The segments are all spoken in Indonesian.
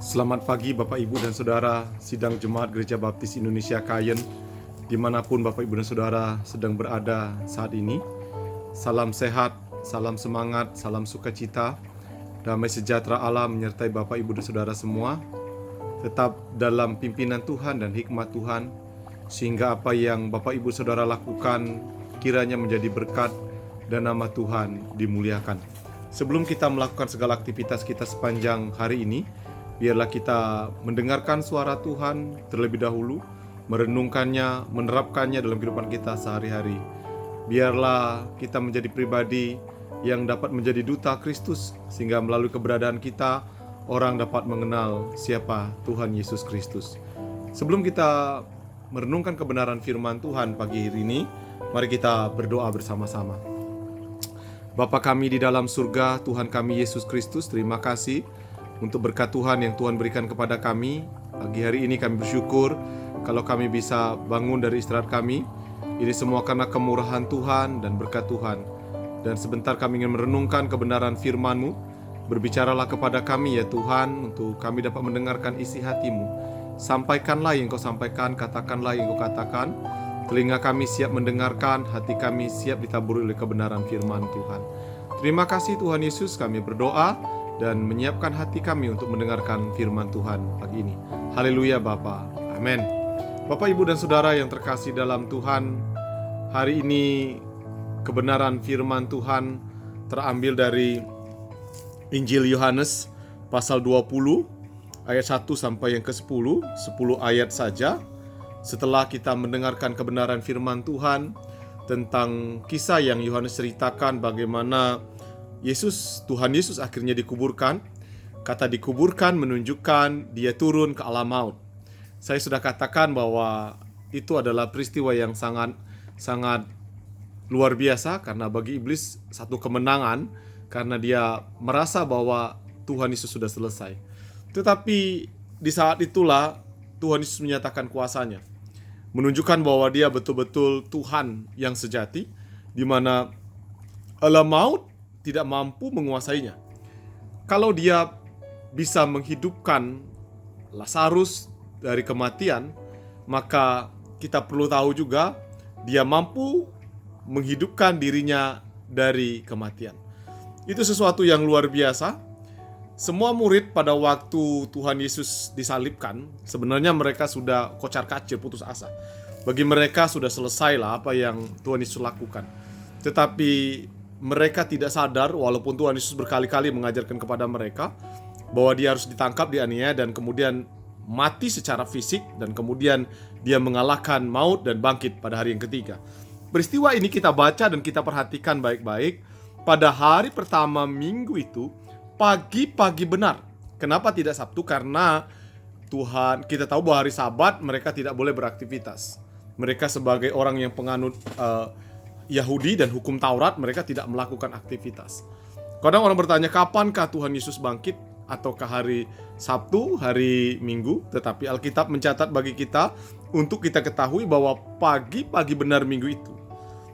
Selamat pagi Bapak Ibu dan Saudara Sidang Jemaat Gereja Baptis Indonesia Kayen, dimanapun Bapak Ibu dan Saudara sedang berada saat ini. Salam sehat, salam semangat, salam sukacita, damai sejahtera Allah menyertai Bapak Ibu dan Saudara semua. Tetap dalam pimpinan Tuhan dan hikmat Tuhan, sehingga apa yang Bapak Ibu Saudara lakukan kiranya menjadi berkat dan nama Tuhan dimuliakan. Sebelum kita melakukan segala aktivitas kita sepanjang hari ini, biarlah kita mendengarkan suara Tuhan terlebih dahulu, merenungkannya, menerapkannya dalam kehidupan kita sehari-hari. Biarlah kita menjadi pribadi yang dapat menjadi duta Kristus, sehingga melalui keberadaan kita, orang dapat mengenal siapa Tuhan Yesus Kristus. Sebelum kita merenungkan kebenaran firman Tuhan pagi hari ini, mari kita berdoa bersama-sama. Bapa kami di dalam surga, Tuhan kami Yesus Kristus, terima kasih untuk berkat Tuhan yang Tuhan berikan kepada kami. Pagi hari ini kami bersyukur kalau kami bisa bangun dari istirahat kami. Ini semua karena kemurahan Tuhan dan berkat Tuhan. Dan sebentar kami ingin merenungkan kebenaran firman-Mu. Berbicaralah kepada kami ya Tuhan, untuk kami dapat mendengarkan isi hati-Mu. Sampaikanlah yang Kau sampaikan, katakanlah yang Kau katakan. Telinga kami siap mendengarkan, hati kami siap ditaburi oleh kebenaran firman Tuhan. Terima kasih Tuhan Yesus, kami berdoa dan menyiapkan hati kami untuk mendengarkan firman Tuhan pagi ini. Haleluya Bapa, amin. Bapak, Ibu, dan Saudara yang terkasih dalam Tuhan, hari ini kebenaran firman Tuhan terambil dari Injil Yohanes pasal 20 ayat 1 sampai yang ke-10, 10 ayat saja. Setelah kita mendengarkan kebenaran firman Tuhan tentang kisah yang Yohanes ceritakan bagaimana Tuhan Yesus akhirnya dikuburkan. Kata dikuburkan menunjukkan dia turun ke alam maut. Saya sudah katakan bahwa itu adalah peristiwa yang sangat luar biasa, karena bagi iblis satu kemenangan, karena dia merasa bahwa Tuhan Yesus sudah selesai. Tetapi di saat itulah Tuhan Yesus menyatakan kuasanya, menunjukkan bahwa dia betul-betul Tuhan yang sejati, di mana alam maut tidak mampu menguasainya. Kalau dia bisa menghidupkan Lazarus dari kematian, maka kita perlu tahu juga dia mampu menghidupkan dirinya dari kematian. Itu sesuatu yang luar biasa. Semua murid pada waktu Tuhan Yesus disalibkan, sebenarnya mereka sudah kocar-kacir, putus asa. Bagi mereka sudah selesailah apa yang Tuhan Yesus lakukan. Tetapi mereka tidak sadar, walaupun Tuhan Yesus berkali-kali mengajarkan kepada mereka bahwa dia harus ditangkap, dianiaya, dan kemudian mati secara fisik, dan kemudian dia mengalahkan maut dan bangkit pada hari yang ketiga. Peristiwa ini kita baca dan kita perhatikan baik-baik. Pada hari pertama minggu itu, pagi-pagi benar. Kenapa tidak Sabtu? Karena kita tahu bahwa hari Sabat mereka tidak boleh beraktivitas. Mereka sebagai orang yang penganut Yahudi dan hukum Taurat, mereka tidak melakukan aktivitas. Kadang orang bertanya, kapankah Tuhan Yesus bangkit? Ataukah hari Sabtu, hari Minggu? Tetapi Alkitab mencatat bagi kita untuk kita ketahui bahwa pagi-pagi benar minggu itu,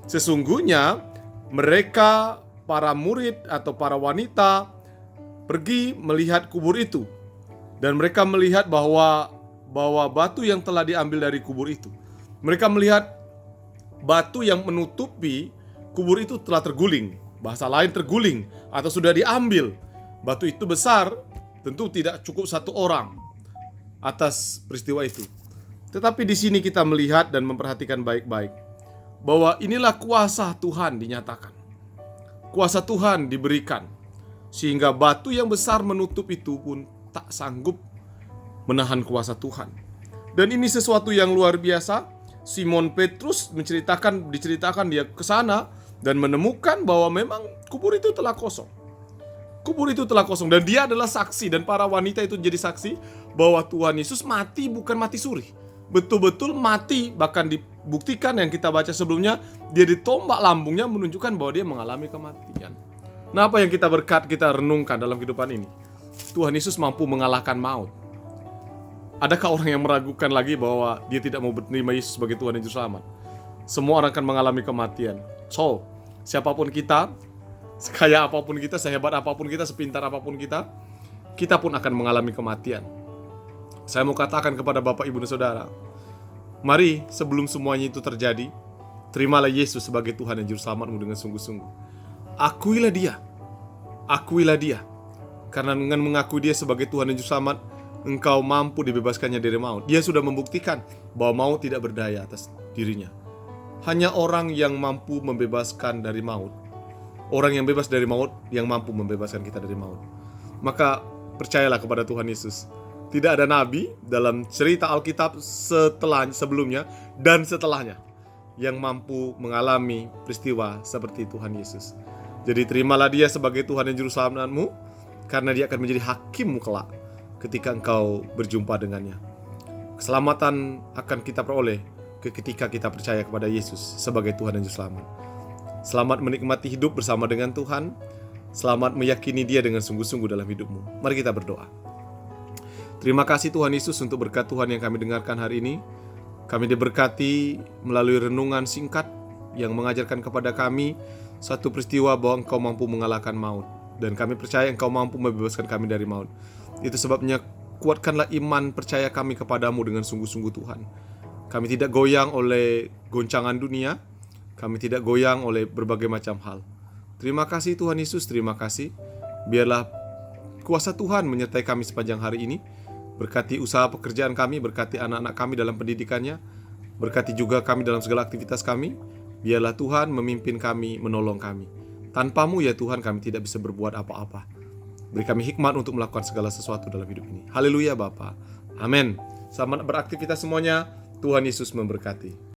sesungguhnya mereka, para murid atau para wanita, pergi melihat kubur itu. Dan mereka melihat bahwa batu yang telah diambil dari kubur itu, mereka melihat batu yang menutupi kubur itu telah terguling. Bahasa lain terguling atau sudah diambil. Batu itu besar, tentu tidak cukup satu orang atas peristiwa itu. Tetapi di sini kita melihat dan memperhatikan baik-baik bahwa inilah kuasa Tuhan dinyatakan. Kuasa Tuhan diberikan, sehingga batu yang besar menutup itu pun tak sanggup menahan kuasa Tuhan. Dan ini sesuatu yang luar biasa. Simon Petrus diceritakan dia ke sana dan menemukan bahwa memang kubur itu telah kosong. Kubur itu telah kosong, dan dia adalah saksi, dan para wanita itu jadi saksi bahwa Tuhan Yesus mati bukan mati suri. Betul-betul mati, bahkan dibuktikan yang kita baca sebelumnya, dia ditombak lambungnya menunjukkan bahwa dia mengalami kematian. Nah, apa yang kita renungkan dalam kehidupan ini? Tuhan Yesus mampu mengalahkan maut. Adakah orang yang meragukan lagi bahwa dia tidak mau menerima Yesus sebagai Tuhan dan Juru Selamat? Semua orang akan mengalami kematian. So, siapapun kita, sekaya apapun kita, sehebat apapun kita, sepintar apapun kita, kita pun akan mengalami kematian. Saya mau katakan kepada Bapak, Ibu, dan Saudara, mari sebelum semuanya itu terjadi, terimalah Yesus sebagai Tuhan dan Juru Selamatmu dengan sungguh-sungguh. Akuilah Dia. Akuilah Dia. Karena dengan mengakui Dia sebagai Tuhan dan Juru Selamat, engkau mampu dibebaskannya dari maut. Dia sudah membuktikan bahwa maut tidak berdaya atas dirinya. Hanya orang yang mampu membebaskan dari maut, orang yang bebas dari maut, yang mampu membebaskan kita dari maut. Maka percayalah kepada Tuhan Yesus. Tidak ada nabi dalam cerita Alkitab sebelumnya dan setelahnya yang mampu mengalami peristiwa seperti Tuhan Yesus. Jadi terimalah Dia sebagai Tuhan dan Juru Selamatmu, karena Dia akan menjadi hakimmu kelak ketika engkau berjumpa dengannya. Keselamatan akan kita peroleh ketika kita percaya kepada Yesus sebagai Tuhan dan Juru Selamat. Selamat menikmati hidup bersama dengan Tuhan. Selamat meyakini Dia dengan sungguh-sungguh dalam hidupmu. Mari kita berdoa. Terima kasih Tuhan Yesus untuk berkat Tuhan yang kami dengarkan hari ini. Kami diberkati melalui renungan singkat yang mengajarkan kepada kami satu peristiwa bahwa Engkau mampu mengalahkan maut. Dan kami percaya Engkau mampu membebaskan kami dari maut. Itu sebabnya kuatkanlah iman percaya kami kepadamu dengan sungguh-sungguh Tuhan. Kami tidak goyang oleh goncangan dunia. Kami tidak goyang oleh berbagai macam hal. Terima kasih Tuhan Yesus, terima kasih. Biarlah kuasa Tuhan menyertai kami sepanjang hari ini. Berkati usaha pekerjaan kami, berkati anak-anak kami dalam pendidikannya. Berkati juga kami dalam segala aktivitas kami. Biarlah Tuhan memimpin kami, menolong kami. Tanpa-Mu ya Tuhan, kami tidak bisa berbuat apa-apa. Beri kami hikmat untuk melakukan segala sesuatu dalam hidup ini. Haleluya Bapa. Amin. Selamat beraktivitas semuanya. Tuhan Yesus memberkati.